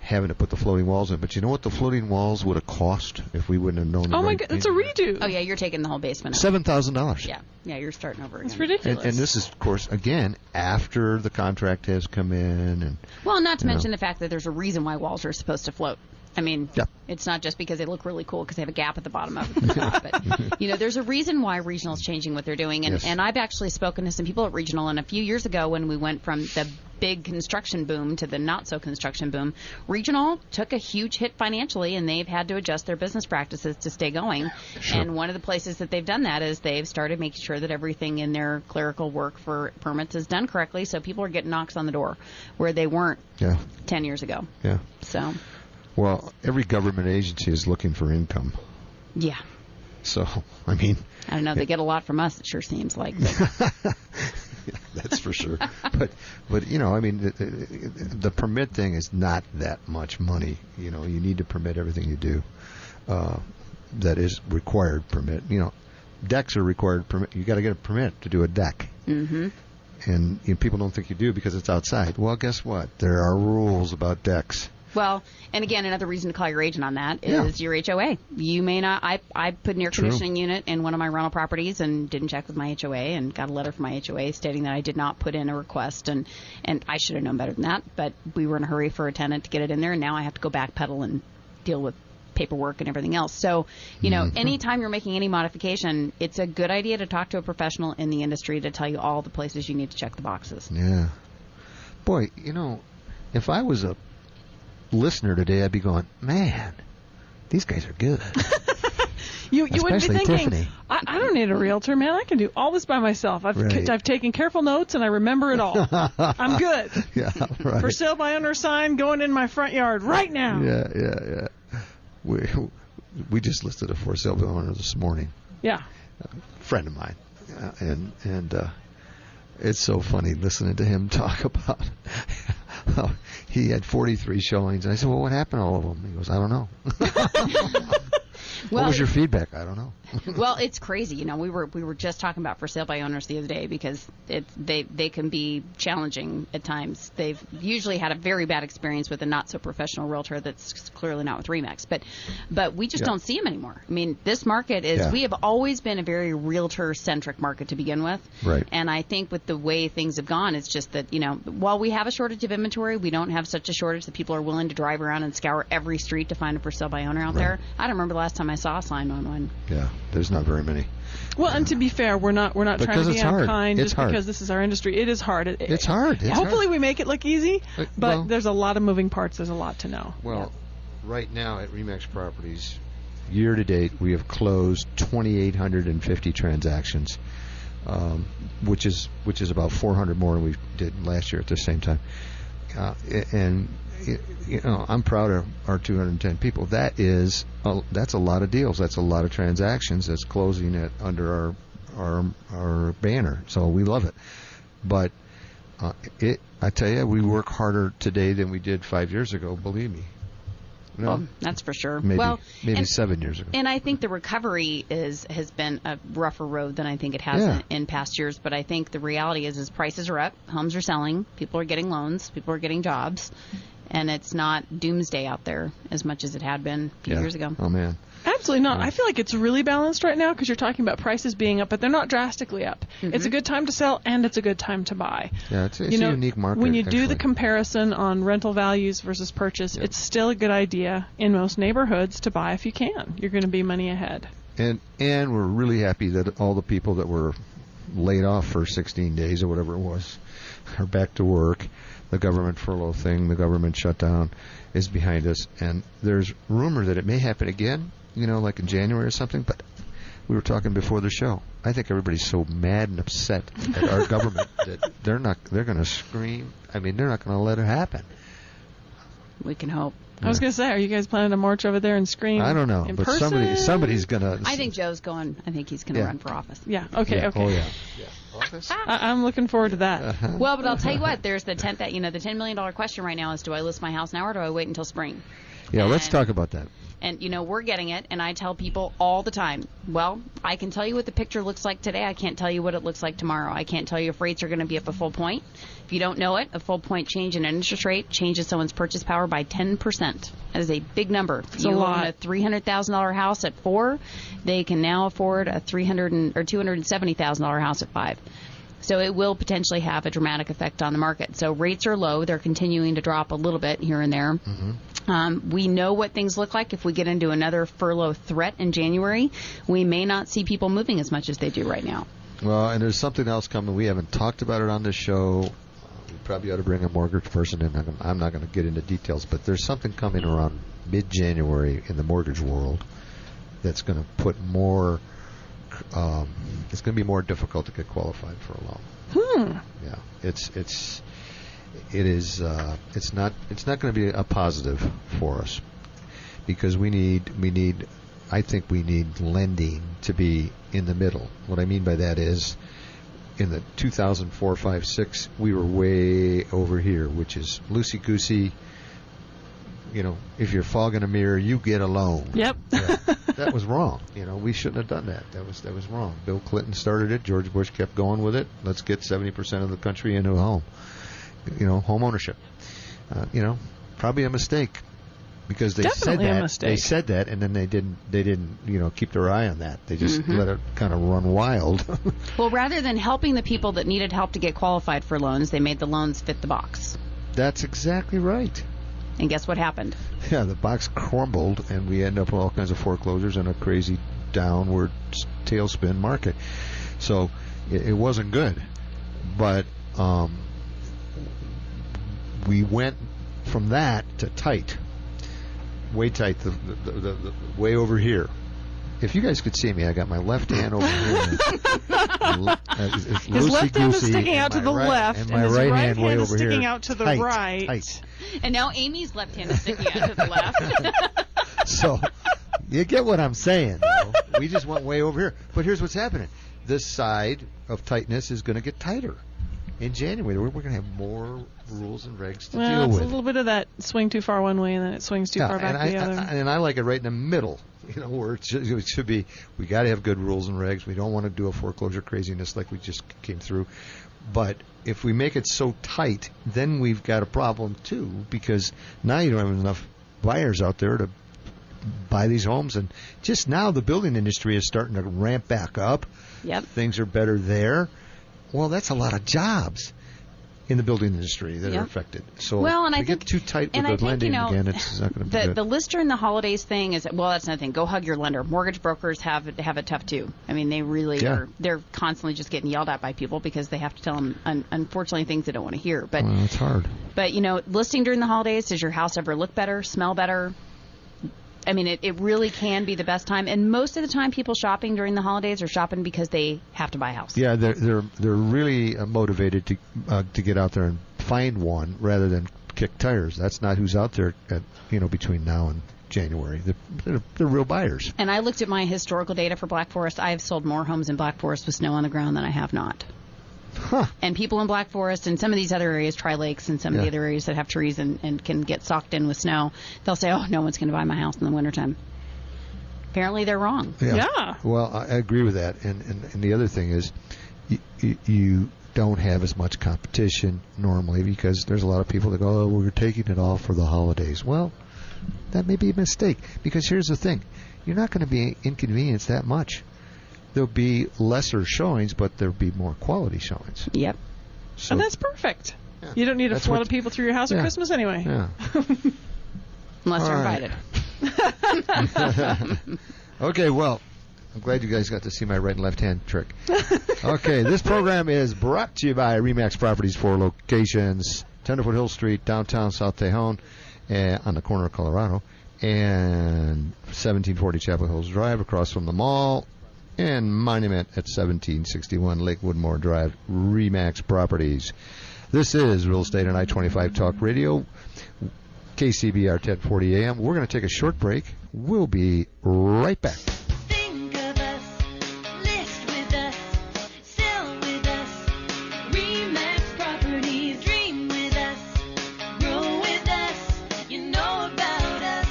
having to put the floating walls in. But you know what the floating walls would have cost if we wouldn't have known? Oh my God, it's a redo. Oh yeah, you're taking the whole basement out. $7,000. Yeah, you're starting over again. It's ridiculous. And this is, of course, again, after the contract has come in. And well, not to mention the fact that there's a reason why walls are supposed to float. I mean, it's not just because they look really cool because they have a gap at the bottom of the top. But, there's a reason why Regional's changing what they're doing. And I've actually spoken to some people at Regional. And a few years ago when we went from the big construction boom to the not-so-construction boom, Regional took a huge hit financially, and they've had to adjust their business practices to stay going. Sure. And one of the places that they've done that is they've started making sure that everything in their clerical work for permits is done correctly, so people are getting knocks on the door where they weren't 10 years ago. Yeah. So... Well, every government agency is looking for income. Yeah. So, I mean... I don't know. They get a lot from us, it sure seems like. That's for sure. But I mean, the permit thing is not that much money. You need to permit everything you do. That is required permit. Decks are required permit. You got to get a permit to do a deck. Mm-hmm. And people don't think you do because it's outside. Well, guess what? There are rules about decks. Well, and again, another reason to call your agent on that is your HOA. You may not. I put an air conditioning unit in one of my rental properties and didn't check with my HOA and got a letter from my HOA stating that I did not put in a request, and I should have known better than that. But we were in a hurry for a tenant to get it in there, and now I have to go backpedal and deal with paperwork and everything else. So, anytime you're making any modification, it's a good idea to talk to a professional in the industry to tell you all the places you need to check the boxes. Yeah. Boy, if I was a listener today, I'd be going, man, these guys are good. You would be Especially thinking, Tiffany. I don't need a realtor, man. I can do all this by myself. I've taken careful notes and I remember it all. I'm good. Yeah, right. For sale by owner sign going in my front yard right now. Yeah. We just listed a for sale by owner this morning. Yeah. A friend of mine, and it's so funny listening to him talk about how he had 43 showings. And I said, well, what happened to all of them? He goes, I don't know. What was your feedback? I don't know. Well, it's crazy. We were just talking about for sale by owners the other day because they can be challenging at times. They've usually had a very bad experience with a not so professional realtor that's clearly not with Remax, but we just don't see them anymore. I mean, this market is we have always been a very realtor centric market to begin with, right? And I think with the way things have gone, it's just that while we have a shortage of inventory, we don't have such a shortage that people are willing to drive around and scour every street to find a for sale by owner out there. I don't remember the last time I saw a sign on one. Yeah, there's not very many. Well, and to be fair, we're not trying to be unkind just hard. Because this is our industry. It is hard. It's hard. Hopefully we make it look easy, but there's a lot of moving parts. There's a lot to know. Well, right now at Remax Properties, year to date, we have closed 2,850 transactions, which is about 400 more than we did last year at the same time. And I'm proud of our 210 people. That's a lot of deals. That's a lot of transactions. That's closing under our banner. So we love it. But I tell you, we work harder today than we did 5 years ago. Believe me. No. Well, that's for sure. Maybe well, and, 7 years ago. And I think the recovery has been a rougher road than I think it has Yeah. in past years. But I think the reality is prices are up, homes are selling, people are getting loans, people are getting jobs, and it's not doomsday out there as much as it had been a few years ago. Oh, man. Absolutely not. I feel like it's really balanced right now because you're talking about prices being up, but they're not drastically up. It's a good time to sell and it's a good time to buy. Yeah, it's a unique market. When you do the actually. comparison on rental values versus purchase, it's still a good idea in most neighborhoods to buy if you can. You're going to be money ahead. And we're really happy that all the people that were laid off for 16 days or whatever it was are back to work. The government furlough thing, the government shutdown is behind us. And there's rumor that it may happen again, like in January or something. But we were talking before the show. I think everybody's so mad and upset at our government that they're going to scream. I mean, they're not going to let it happen. We can hope. I was going to say, are you guys planning to march over there and scream? I don't know, in but person? somebody's going to. I think Joe's going. I think he's going to run for office. Yeah. Okay. Yeah. Okay. Oh, yeah. Office? I'm looking forward to that. Well, but I'll tell you what. There's the the $10 million question right now is: do I list my house now or do I wait until spring? Yeah, let's talk about that. And, we're getting it, and I tell people all the time, well, I can tell you what the picture looks like today. I can't tell you what it looks like tomorrow. I can't tell you if rates are going to be up a full point. If you don't know it, a full point change in an interest rate changes someone's purchase power by 10%. That is a big number. It's a lot. Own a $300,000 house at 4, they can now afford a $270,000 house at 5. So it will potentially have a dramatic effect on the market. So rates are low. They're continuing to drop a little bit here and there. We know what things look like if we get into another furlough threat in January. We may not see people moving as much as they do right now. Well, and there's something else coming. We haven't talked about it on this show. We probably ought to bring a mortgage person in. I'm not going to get into details, but there's something coming around mid-January in the mortgage world that's going to put more... it's going to be more difficult to get qualified for a loan. Yeah, it's not going to be a positive for us because I think we need lending to be in the middle. What I mean by that is in the 2004, 5, 6 we were way over here, which is loosey goosey. If you're fogging a mirror, you get a loan. Yep. Yeah, that was wrong. We shouldn't have done that. That was wrong. Bill Clinton started it. George Bush kept going with it. Let's get 70% of the country into a home. Home ownership. Probably a mistake because they Definitely said a that. mistake. They said that, and then they didn't keep their eye on that. They just let it kind of run wild. Well, rather than helping the people that needed help to get qualified for loans, they made the loans fit the box. That's exactly right. And guess what happened? Yeah, the box crumbled, and we end up with all kinds of foreclosures and a crazy downward tailspin market. So it wasn't good. But we went from that to tight. Way tight, the way over here. If you guys could see me, I got my left hand over here. His left hand is sticking out to the left, and and my his right right hand way hand is over sticking here. out to the Tight, right. tight. And now Amy's left hand is sticking out to the left. So you get what I'm saying, though. We just went way over here. But here's what's happening. This side of tightness is going to get tighter. In January, we're going to have more rules and regs to deal It's with. a little bit of that swing too far one way and then it swings too far back the other. And I like it right in the middle, where it should be. We got to have good rules and regs. We don't want to do a foreclosure craziness like we just came through. But if we make it so tight, then we've got a problem too, because now you don't have enough buyers out there to buy these homes, and just now the building industry is starting to ramp back up. Yep. Things are better there. Well, that's a lot of jobs in the building industry that are Yep. affected. So Well, and if I we think- get too tight and with I the think, lending you know, again, it's not going to be The good. the lister in the holidays thing is, well, that's another thing. Go hug your lender. Mortgage brokers have it tough too. I mean, they really Yeah. are. They're constantly just getting yelled at by people because they have to tell them, unfortunately, things they don't want to hear. But Well, it's hard. But, listing during the holidays, does your house ever look better, smell better? I mean, it really can be the best time. And most of the time, people shopping during the holidays are shopping because they have to buy a house. Yeah, they're really motivated to get out there and find one rather than kick tires. That's not who's out there at between now and January. They're real buyers. And I looked at my historical data for Black Forest. I have sold more homes in Black Forest with snow on the ground than I have not. Huh. And people in Black Forest and some of these other areas, Tri-Lakes and some of the Yeah. other areas that have trees and can get socked in with snow, they'll say, oh, no one's going to buy my house in the wintertime. Apparently they're wrong. Yeah. Well, I agree with that. And the other thing is, you don't have as much competition normally because there's a lot of people that go, oh, we're taking it all for the holidays. Well, that may be a mistake because here's the thing. You're not going to be inconvenienced that much. There'll be lesser showings, but there'll be more quality showings. Yep. So, And that's perfect. Yeah. You don't need a That's flood what- of people through your house Yeah. at Christmas anyway. yeah. Unless All they're right. invited. Okay, well, I'm glad you guys got to see my right and left hand trick. Okay, this program is brought to you by RE/MAX Properties, 4 locations: Tenderfoot Hill Street, downtown South Tejon, on the corner of Colorado, and 1740 Chapel Hills Drive across from the mall, and Monument at 1761 Lakewood Moore Drive, RE/MAX Properties. This is Real Estate on I-25 Talk Radio, KCBR 1040 AM. We're going to take a short break. We'll be right back. Think of us, list with us, sell with us, RE/MAX Properties, dream with us, grow with us, you know about us,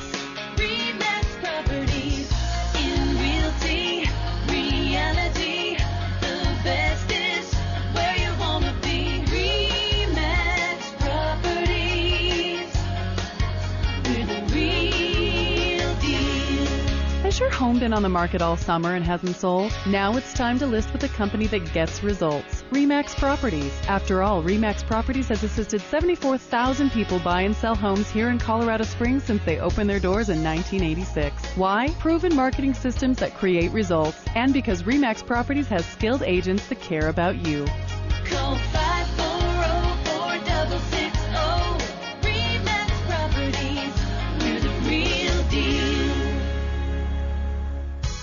RE/MAX Properties, in realty, reality, the best is where you want to be, RE/MAX Properties, we're the real deal. Has your home been on the market all summer and hasn't sold? Now it's time to list with a company that gets results. RE/MAX Properties. After all, RE/MAX Properties has assisted 74,000 people buy and sell homes here in Colorado Springs since they opened their doors in 1986. Why? Proven marketing systems that create results. And because RE/MAX Properties has skilled agents that care about you. Call 540-4660. RE/MAX Properties. We're the real deal.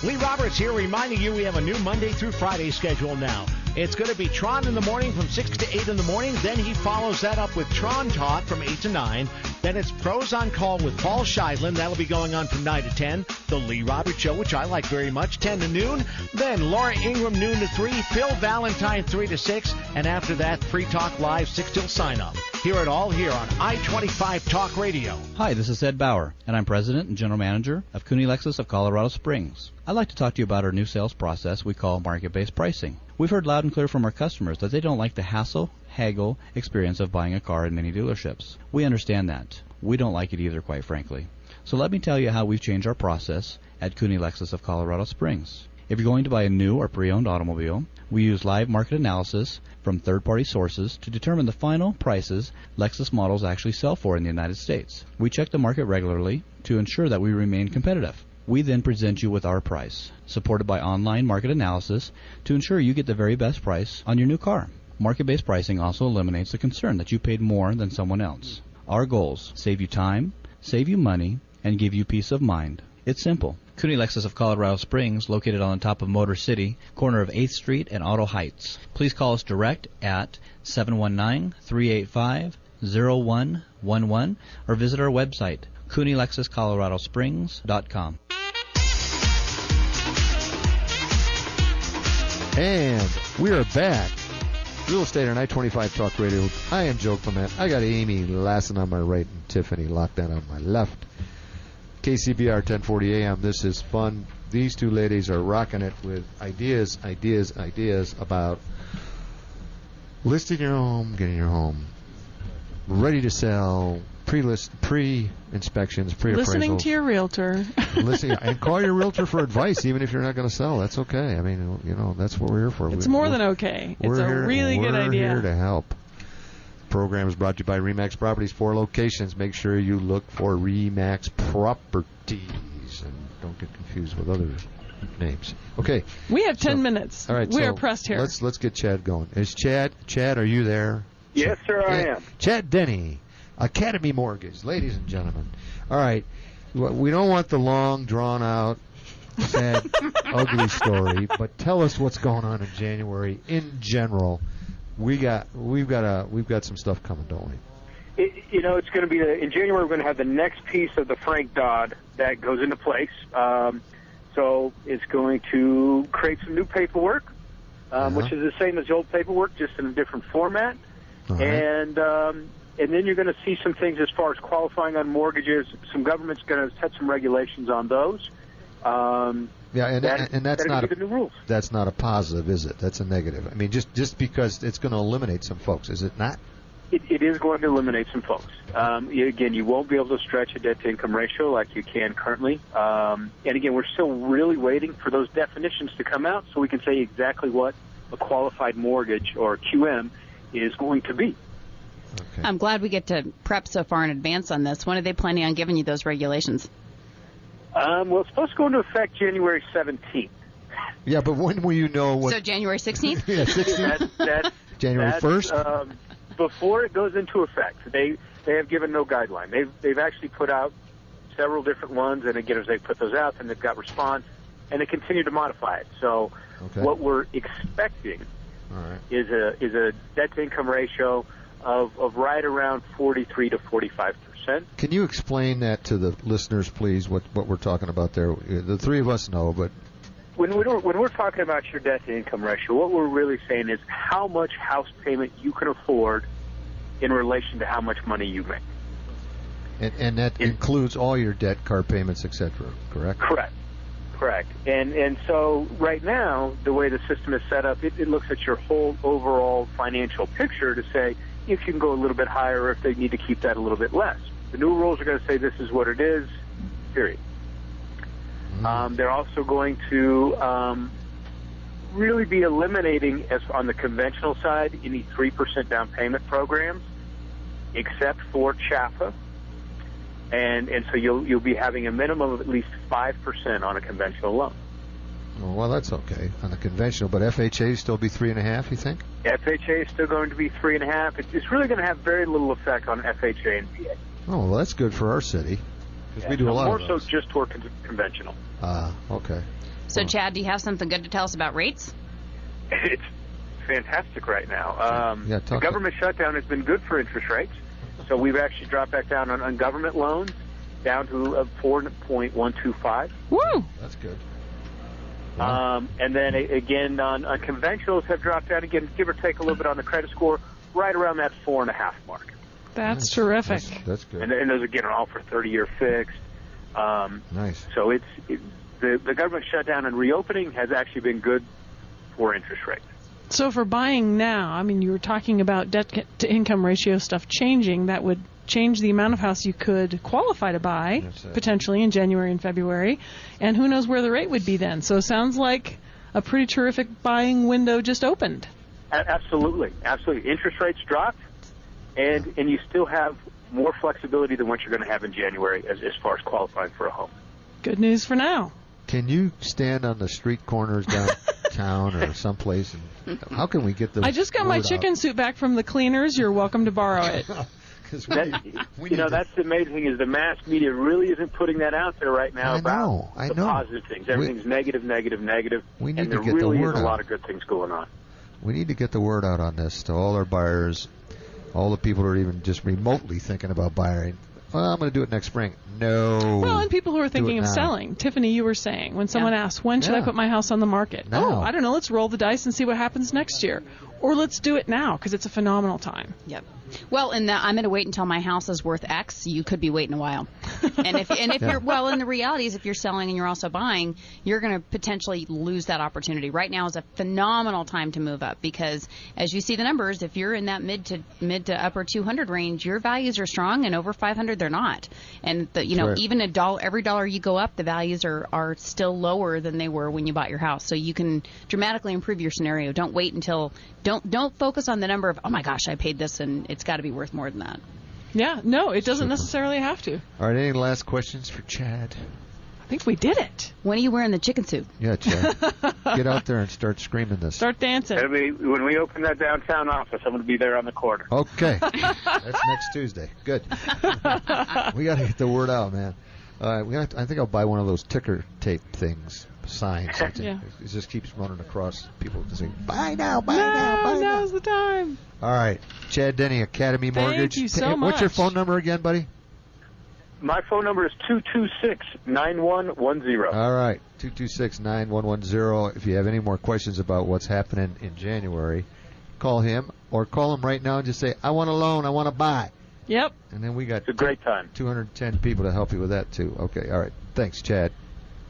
Lee Roberts here reminding you we have a new Monday through Friday schedule now. It's going to be Tron in the morning from 6 to 8 in the morning. Then he follows that up with Tron Talk from 8 to 9. Then it's Pros on Call with Paul Scheidlin. That'll be going on from 9 to 10. The Lee Roberts Show, which I like very much, 10 to noon. Then Laura Ingram, noon to 3. Phil Valentine, 3 to 6. And after that, Free Talk Live, 6 till sign up. Hear it all here on I-25 Talk Radio. Hi, this is Ed Bauer, and I'm President and General Manager of Cooney Lexus of Colorado Springs. I'd like to talk to you about our new sales process we call market-based pricing. We've heard loud and clear from our customers that they don't like the hassle, haggle experience of buying a car in many dealerships. We understand that. We don't like it either, quite frankly. So let me tell you how we've changed our process at Cooney Lexus of Colorado Springs. If you're going to buy a new or pre-owned automobile, we use live market analysis from third-party sources to determine the final prices Lexus models actually sell for in the United States. We check the market regularly to ensure that we remain competitive. We then present you with our price, supported by online market analysis to ensure you get the very best price on your new car. Market-based pricing also eliminates the concern that you paid more than someone else. Our goals: save you time, save you money, and give you peace of mind. It's simple. Cooney Lexus of Colorado Springs, located on the top of Motor City, corner of 8th Street and Auto Heights. Please call us direct at 719-385-0111 or visit our website, CooneyLexusColoradoSprings.com. And we are back. Real Estate on I-25 Talk Radio. I am Joe Clement. I got Amy Lassen on my right and Tiffany Lachnidt on my left. KCBR 1040 AM. This is fun. These two ladies are rocking it with ideas about listing your home, getting your home ready to sell, pre-inspections, pre-appraisals. Listening to your realtor. Listening, and call your realtor for advice, even if you're not going to sell. That's okay. I mean, you know, that's what we're here for. It's more than okay. It's a really good idea. We're here to help. Program is brought to you by RE/MAX Properties, 4 locations. Make sure you look for RE/MAX Properties and don't get confused with other names. Okay. We have 10 minutes. All right. We so are pressed here. Let's get Chad going. Is Chad, are you there? Yes, sir, I am. Chad Denny, Academy Mortgage, ladies and gentlemen. All right. We don't want the long, drawn-out, sad, ugly story, but tell us what's going on in January in general. We've got some stuff coming, don't we? It's going to be in January. We're going to have the next piece of the Frank Dodd that goes into place. So it's going to create some new paperwork. which is the same as the old paperwork, just in a different format. All right. And then you're going to see some things as far as qualifying on mortgages. Some government's going to set some regulations on those. Yeah, and that's that'll not be the new rules. that's not a positive, is it? That's a negative. I mean, just because it's going to eliminate some folks, is it not? It is going to eliminate some folks. Again, you won't be able to stretch a debt-to-income ratio like you can currently. And again, we're still really waiting for those definitions to come out so we can say exactly what a qualified mortgage or QM is going to be. Okay. I'm glad we get to prep so far in advance on this. When are they planning on giving you those regulations? Well, it's supposed to go into effect January 17th. Yeah, but when will you know what? So January 16th? Yeah, 16th. That's January 1st? Before it goes into effect, they have given no guideline. They've actually put out several different ones, and again, as they put those out, then they've got response, and they continue to modify it. So what we're expecting is a debt-to-income ratio of right around 43 to 45%. Can you explain that to the listeners, please, what we're talking about there? The three of us know, but... When we're talking about your debt-to-income ratio, what we're really saying is how much house payment you can afford in relation to how much money you make. And that includes all your debt, car payments, etc., correct? Correct. And so right now, the way the system is set up, it looks at your whole overall financial picture to say if you can go a little bit higher or if they need to keep that a little bit less. The new rules are going to say this is what it is, period. They're also going to really be eliminating, as on the conventional side, any 3% down payment programs, except for CHAFA. And so you'll be having a minimum of at least 5% on a conventional loan. Well, that's okay on the conventional, but FHA still be 3.5%, you think? FHA is still going to be 3.5%. It's really going to have very little effect on FHA and VA. Oh, well, that's good for our city. Because we do a lot more of those. so just toward conventional. Okay. So, Chad, do you have something good to tell us about rates? It's fantastic right now. The government shutdown has been good for interest rates. So we've actually dropped back down on government loans down to 4.125. Woo! That's good. And then again on conventionals have dropped down again, give or take a little bit on the credit score, right around that 4.5 mark. That's terrific. That's good. And those again are all for 30-year fixed. Nice. So the government shutdown and reopening has actually been good for interest rates. So for buying now, I mean, you were talking about debt-to-income ratio stuff changing. That would change the amount of house you could qualify to buy, potentially in January and February. And who knows where the rate would be then. So it sounds like a pretty terrific buying window just opened. Absolutely. Interest rates dropped, and you still have more flexibility than what you're going to have in January as far as qualifying for a home. Good news for now. Can you stand on the street corners downtown or someplace? And how can we get the? I just got my chicken soup back from the cleaners. You're welcome to borrow it. That's the amazing thing is the mass media really isn't putting that out there right now about the positive things. Everything's negative. We need and to there get really the word is a out. lot of good things going on. We need to get the word out on this to all our buyers, all the people who are even just remotely thinking about buying. Well, I'm going to do it next spring. No. Well, and people who are thinking of selling. Tiffany, you were saying, when someone asks, when should I put my house on the market? Now. Oh, I don't know. Let's roll the dice and see what happens next year. Or let's do it now because it's a phenomenal time. Yep. Well, I'm going to wait until my house is worth X. You could be waiting a while. And if you're and the reality is if you're selling and you're also buying, you're going to potentially lose that opportunity. Right now is a phenomenal time to move up because as you see the numbers, if you're in that mid to upper 200 range, your values are strong, and over 500 they're not. And even every dollar you go up, the values are still lower than they were when you bought your house. So you can dramatically improve your scenario. Don't wait until don't focus on the number of, oh my gosh, I paid this and it's got to be worth more than that. Yeah, no, it doesn't necessarily have to. All right, any last questions for Chad? I think we did it. When are you wearing the chicken suit? Yeah, Chad. Get out there and start screaming this. Start dancing. When we open that downtown office, I'm going to be there on the corner. Okay. That's next Tuesday. Good. We got to get the word out, man. I think I'll buy one of those ticker tape things, signs. Yeah. It just keeps running across people saying, buy now, buy now, buy now. Now's the time. All right. Chad Denny, Academy Mortgage. Thank you so much. What's your phone number again, buddy? My phone number is 226-9110. All right, 226-9110. If you have any more questions about what's happening in January, call him or call him right now and just say, I want a loan, I want to buy. Yep. And then we got It's a great time. 210 people to help you with that, too. Okay, all right. Thanks, Chad.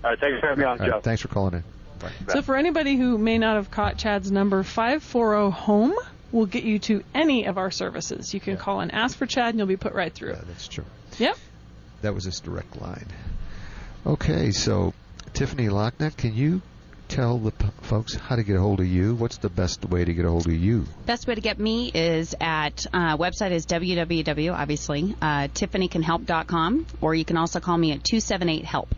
All right, thanks for having me on, All Joe. right, thanks for calling in. Bye. So for anybody who may not have caught Chad's number, 540-HOME will get you to any of our services. You can call and ask for Chad, and you'll be put right through. Yeah, that's true. Yep. That was his direct line. Okay, so Tiffany Lachnidt, can you tell the folks how to get a hold of you? What's the best way to get a hold of you? Best way to get me is at website is www, obviously, tiffanycanhelp.com, or you can also call me at 278-HELP.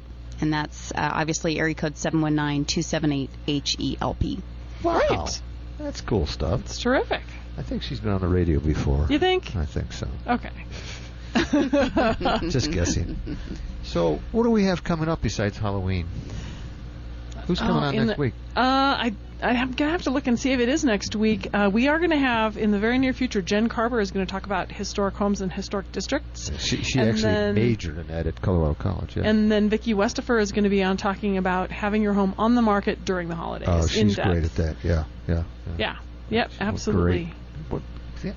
And that's obviously area code 719-278-HELP. Wow. Great. That's cool stuff. It's terrific. I think she's been on the radio before. You think? I think so. Okay. Just guessing. So, what do we have coming up besides Halloween? Who's coming on next week? I'm going to have to look and see if it is next week. We are going to have, in the very near future, Jen Carver is going to talk about historic homes and historic districts. She And actually then- majored in that at Colorado College. Yeah. And then Vicki Westifer is going to be on talking about having your home on the market during the holidays. Oh, in she's depth. great at that. Yeah. Yeah. Yep, She's absolutely. great. What, yeah,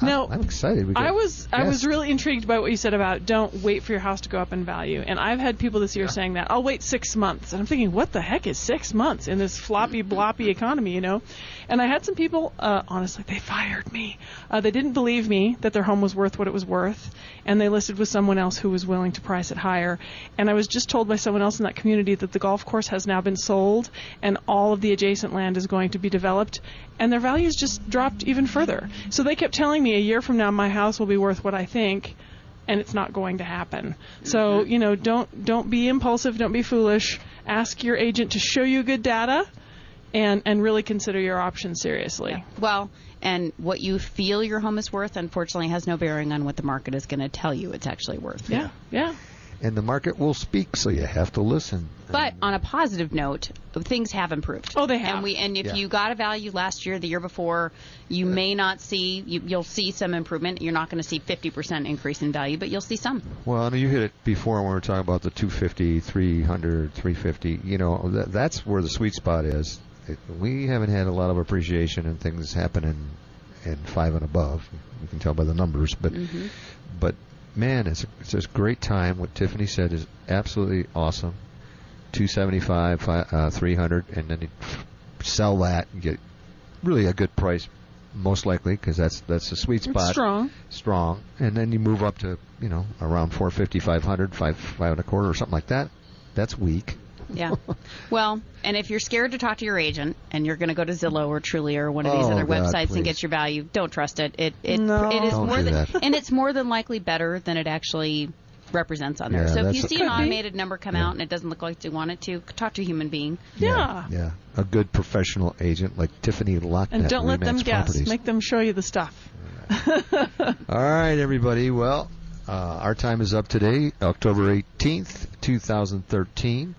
No, I'm excited. I was really intrigued by what you said about don't wait for your house to go up in value. And I've had people this year saying that. I'll wait 6 months. And I'm thinking, what the heck is 6 months in this floppy, bloppy economy, you know? And I had some people, honestly, they fired me. They didn't believe me that their home was worth what it was worth. And they listed with someone else who was willing to price it higher. And I was just told by someone else in that community that the golf course has now been sold and all of the adjacent land is going to be developed. And their values just dropped even further. So they kept telling me a year from now my house will be worth what I think, and it's not going to happen. So, you know, don't be impulsive, don't be foolish. Ask your agent to show you good data and really consider your options seriously. Yeah. Well, and what you feel your home is worth, unfortunately, has no bearing on what the market is going to tell you it's actually worth. Yeah. And the market will speak, so you have to listen. But on a positive note, things have improved. Oh, they have. And if you got a value last year, the year before, you may not see, you'll see some improvement. You're not going to see 50% increase in value, but you'll see some. Well, and you hit it before when we were talking about the 250, 300, 350. You know, that's where the sweet spot is. We haven't had a lot of appreciation and things happening in 5 and above. You can tell by the numbers, but man, it's a great time. What Tiffany said is absolutely awesome. 275, 300, and then you sell that and get really a good price, most likely, because that's the sweet spot. It's strong, and then you move up to around 450, 500, 5 and a quarter, or something like that. That's weak. Yeah. Well, and if you're scared to talk to your agent and you're going to go to Zillow or Trulia or one of these Oh, other God, websites please. and get your value, don't trust it. It No. is Don't more do than that. and it's more than likely better than it actually represents on there. Yeah, So if that's you a- see Could an be. automated number come out and it doesn't look like you want it to, talk to a human being. Yeah. Yeah. A good professional agent like Tiffany Lachnidt. And don't let them Remax guess. Properties. Make them show you the stuff. All right, everybody. Well, our time is up today, October 18th, 2013.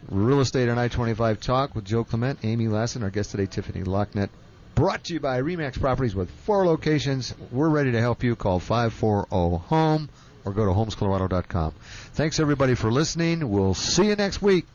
Real Estate on I-25 Talk with Joe Clement, Amy Lassen, our guest today, Tiffany Lachnidt. Brought to you by Remax Properties with 4 locations. We're ready to help you. Call 540-HOME or go to homescolorado.com. Thanks, everybody, for listening. We'll see you next week.